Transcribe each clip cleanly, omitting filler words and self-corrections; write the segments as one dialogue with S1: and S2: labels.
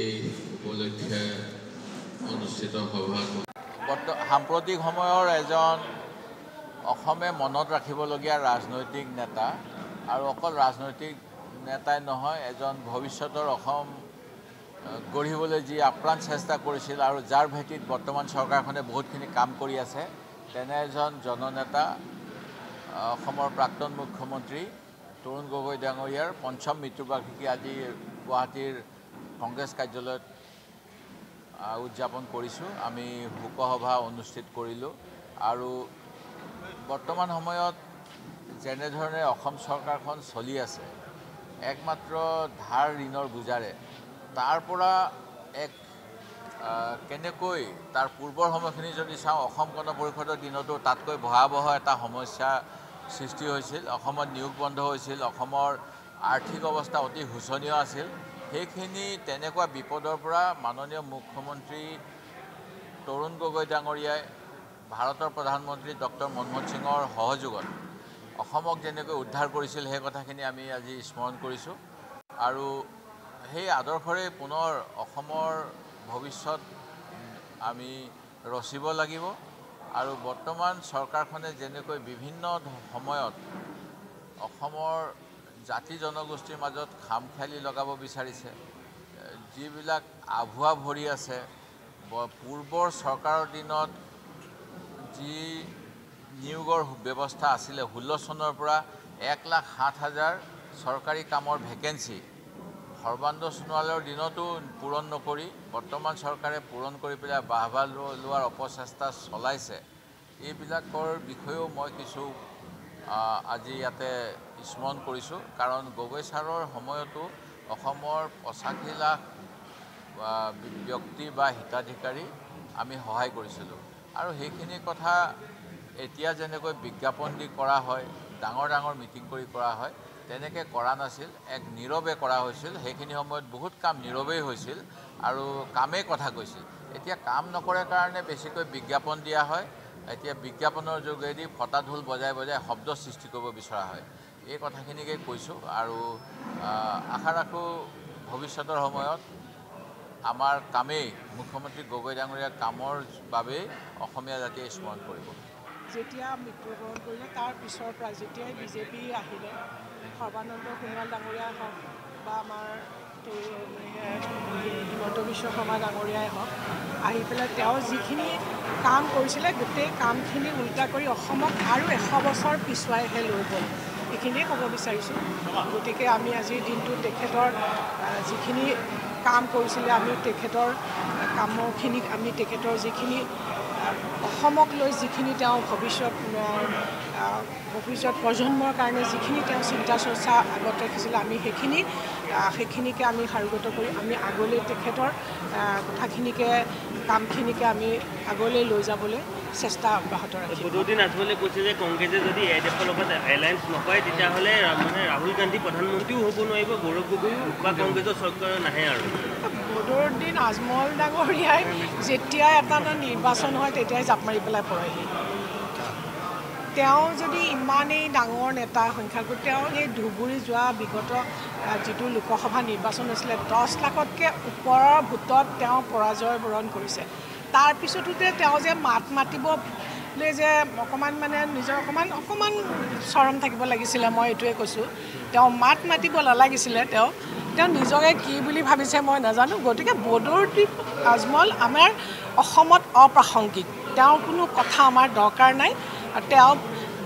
S1: এই উপলক্ষে অনুষ্ঠিত সভাত
S2: সাম্প্ৰতিক সময়ৰ এজন অসমে মনত ৰাখিবলগীয়া ৰাজনৈতিক নেতা আৰু অকল ৰাজনৈতিক নেতাই নহয় এজন ভৱিষ্যতৰ অসম গঢ়িবলৈ যি আপ্ৰাণ চেষ্টা কৰিছিল আৰু যাৰ ভেটিত বৰ্তমান চৰকাৰখনে বহুতখিনি কাম কৰি আছে তেনে এজন জননেতা অসমৰ প্ৰাক্তন মুখ্যমন্ত্ৰী তৰুণ গগৈ ডাঙৰীয়াৰ পঞ্চম মৃত্যুবাৰ্ষিকী আজি গুৱাহাটীৰ কংগ্ৰেছ কাৰ্যালয়ত উদযাপন কৰিছোঁ। আমি শোকসভা অনুষ্ঠিত কৰিলোঁ আৰু বৰ্তমান সময়ত যেনেধৰণে অসম চৰকাৰখন চলি আছে একমাত্ৰ ধাৰ ঋণৰ বোজাৰে তাৰ পৰা কেনেকৈ তাৰ পূৰ্বৰ সময়খিনি যদি চাওঁ অসম গণ পৰিষদৰ দিনতো তাতকৈ ভয়াৱহ এটা সমস্যা সৃষ্টি হৈছিল। অসমত নিয়োগ বন্ধ হৈছিল, অসমৰ আৰ্থিক অৱস্থা অতি শোচনীয় আছিল। সেইখিনি তেনেকুৱা বিপদৰ পৰা মাননীয় মুখ্যমন্ত্ৰী তৰুণ গগৈ ডাঙৰীয়াই ভাৰতৰ প্ৰধানমন্ত্ৰী ডক্টৰ মনমোহন সিঙৰ সহযোগত অসমক যেনেকৈ উদ্ধাৰ কৰিছিল সেই কথাখিনি আমি আজি স্মৰণ কৰিছোঁ আৰু সেই আদৰ্শৰে পুনৰ অসমৰ ভৱিষ্যত আমি ৰচিব লাগিব আৰু বৰ্তমান চৰকাৰখনে যেনেকৈ বিভিন্ন সময়ত অসমৰ জাতি জনগোষ্ঠীৰ মাজত খামখেয়ালি লগাব বিচাৰিছে, যিবিলাক আভুৱা ভৰি আছে পূৰ্বৰ চৰকাৰৰ দিনত যি নিয়োগৰ ব্যৱস্থা আছিলে 16 চনৰ পৰা 1,07,000 চৰকাৰী কামৰ ভেকেঞ্চি সৰ্বানন্দ সোণোৱালৰ দিনতো পূৰণ নকৰি বৰ্তমান চৰকাৰে পূৰণ কৰি পেলাই বাহবা লোৱাৰ অপচেষ্টা চলাইছে। এইবিলাকৰ বিষয়েও মই কিছু আজি ইয়াতে স্মৰণ কৰিছোঁ কাৰণ গগৈ ছাৰৰ সময়তো অসমৰ 85 লাখ ব্যক্তি বা হিতাধিকাৰী আমি সহায় কৰিছিলোঁ আৰু সেইখিনি কথা এতিয়া যেনেকৈ বিজ্ঞাপন দি কৰা হয়, ডাঙৰ ডাঙৰ মিটিং কৰি কৰা হয়, তেনেকৈ কৰা নাছিল, এক নীৰৱে কৰা হৈছিল। সেইখিনি সময়ত বহুত কাম নীৰৱেই হৈছিল আৰু কামেই কথা কৈছিল। এতিয়া কাম নকৰে কাৰণে বেছিকৈ বিজ্ঞাপন দিয়া হয়। এতিয়া বিজ্ঞাপনৰ যোগেদি ফটা ঢোল বজাই বজাই শব্দ সৃষ্টি কৰিব বিচৰা হয়। এই কথাখিনিকে কৈছোঁ আৰু আশা ৰাখোঁ ভৱিষ্যতৰ সময়ত আমাৰ কামেই মুখ্যমন্ত্ৰী গগৈ ডাঙৰীয়াৰ কামৰ বাবেই অসমীয়া জাতিয়ে স্মৰণ কৰিব।
S3: যেতিয়া মৃত্যুবৰণ কৰিলে তাৰ পিছৰ পৰা যেতিয়াই বিজেপি আহিলে সৰ্বানন্দ সোণোৱাল ডাঙৰীয়াই হওক বা আমাৰ হিমন্ত বিশ্ব শৰ্মা ডাঙৰীয়াই হওক আহি পেলাই তেওঁ যিখিনি কাম কৰিছিলে গোটেই কামখিনি উল্টা কৰি অসমক আৰু 100 বছৰ পিছুৱাইহে লৈ গ'ল। এইখিনিয়ে ক'ব বিচাৰিছোঁ। গতিকে আমি আজিৰ দিনটোত তেখেতৰ যিখিনি কাম কৰিছিলে আমি তেখেতৰ কামখিনিক আমি তেখেতৰ যিখিনি অসমক লৈ যিখিনি তেওঁ ভৱিষ্যত প্ৰজন্মৰ কাৰণে যিখিনি তেওঁ চিন্তা চৰ্চা আগত ৰাখিছিলে আমি সেইখিনিকে আমি সাৰোগত কৰি আমি আগলৈ তেখেতৰ কথাখিনিকে কামখিনিকে আমি আগলৈ লৈ যাবলৈ চেষ্টা অব্যাহত ৰাখিম।
S4: বদৰুদ্দিন আজমলে কৈছে যে কংগ্ৰেছে যদি এডেফৰ লগত এলায়েন্স নকৰে তেতিয়াহ'লে মানে ৰাহুল গান্ধী প্ৰধানমন্ত্ৰীও হ'ব নোৱাৰিব, গৌৰৱ গগৈও বা কংগ্ৰেছৰ চৰকাৰ নাহে আৰু।
S3: বদৰুদ্দিন আজমল ডাঙৰীয়াই যেতিয়া এটা নিৰ্বাচন হয় তেতিয়াই জাপ মাৰি পেলাই পৰেহি। তেওঁ যদি ইমানেই ডাঙৰ নেতা সংখ্যাগত তেওঁ এই ধুবুৰী যোৱা বিগত যিটো লোকসভা নিৰ্বাচন হৈছিলে 10 লাখতকৈ ওপৰৰ ভোটত তেওঁ পৰাজয় বৰণ কৰিছে। তাৰপিছতো তেওঁ যে মাত মাতিবলৈ যে অকণমান মানে নিজৰ অকণমান চৰম থাকিব লাগিছিলে, মই এইটোৱে কৈছোঁ। তেওঁ মাত মাতিব নালাগিছিলে, তেওঁ নিজকে কি বুলি ভাবিছে মই নাজানো। গতিকে বদৰুদ্দিন আজমল আমাৰ অসমত অপ্ৰাসংগিক, তেওঁৰ কোনো কথা আমাৰ দৰকাৰ নাই। তেওঁ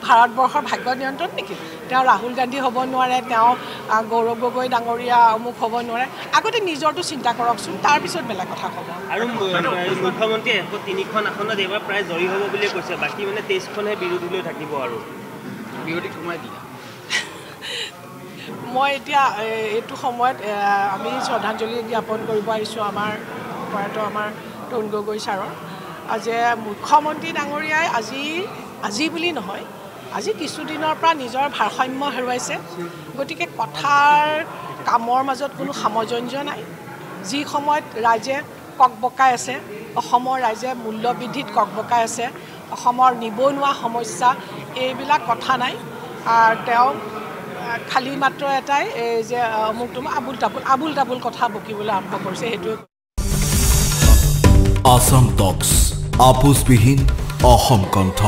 S3: ভাৰতবৰ্ষৰ ভাগ্য নিয়ন্ত্ৰণ নেকি? তেওঁ ৰাহুল গান্ধী হ'ব নোৱাৰে, তেওঁ গৌৰৱ গগৈ ডাঙৰীয়া অমুক হ'ব নোৱাৰে। আগতে নিজৰটো চিন্তা কৰকচোন, তাৰপিছত বেলেগ কথা ক'ব।
S4: আৰু মুখ্যমন্ত্ৰীয়ে 103খন আসনত এইবাৰ প্ৰায় জয়ী হ'ব বুলিয়ে কৈছে, বাকী মানে 23খনহে বিৰোধীলৈ থাকিব আৰু বিৰোধীক সোমাই দিয়ে।
S3: মই এতিয়া এইটো সময়ত আমি শ্ৰদ্ধাঞ্জলি জ্ঞাপন কৰিব আহিছোঁ আমাৰ তৰুণ গগৈ ছাৰৰ। যে মুখ্যমন্ত্ৰী ডাঙৰীয়াই আজি বুলি নহয়, আজি কিছুদিনৰ পৰা নিজৰ ভাৰসাম্য হেৰুৱাইছে। গতিকে কথাৰ কামৰ মাজত কোনো সামঞ্জস্য নাই। যি সময়ত ৰাইজে ককবকাই আছে, অসমৰ ৰাইজে মূল্যবৃদ্ধিত ককবকাই আছে, অসমৰ নিবনুৱা সমস্যা এইবিলাক কথা নাই। তেওঁ খালি মাত্ৰ এটাই যে অমুক তুম আবুল তাবুল কথা বকিবলৈ আৰম্ভ কৰিছে সেইটোৱে
S5: আসাম টক্স আপোচবিহীন অসম কণ্ঠ